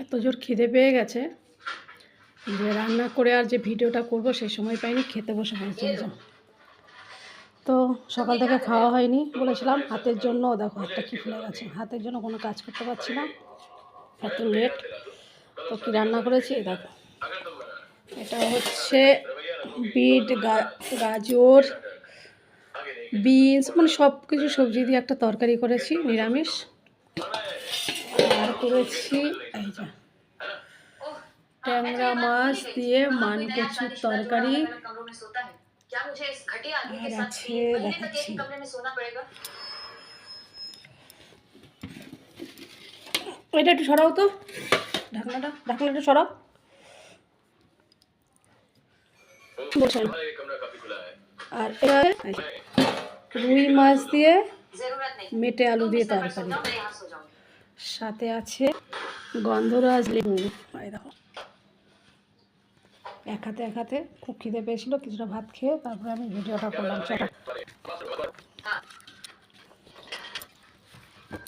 এত জোর খিদে পেয়ে গেছে যে রান্না করে আর যে ভিডিওটা করব সেই সময় পাইনি, খেতে বসে পড়েছি। তো সকাল থেকে খাওয়া হয়নি, বলেছিলাম হাতের জন্য। দেখো হাতটা কী ফুলে গেছে, হাতের জন্য কোনো কাজ করতে পারছি না, এত লেট। তো কী রান্না করেছি দেখো, এটা হচ্ছে বিট, গাজর, বিনস, মানে সব কিছু সবজি দিয়ে একটা তরকারি করেছি নিরামিষ। আর করেছি এই যে ট্যাংরা মাছ দিয়ে মানকচুর তরকারি। আর আছে দেখাচ্ছি, এটা একটু সরাও তো, ঢাকনাটা সরাও। আর এটা রুই মাছ দিয়ে মেটে আলু দিয়ে তরকারি, সাথে আছে গন্ধরাজ লেবু। দেখো এক হাতে খুব খিদে পেয়েছিল, কিছুটা ভাত খেয়ে তারপরে আমি ভিডিওটা করলাম।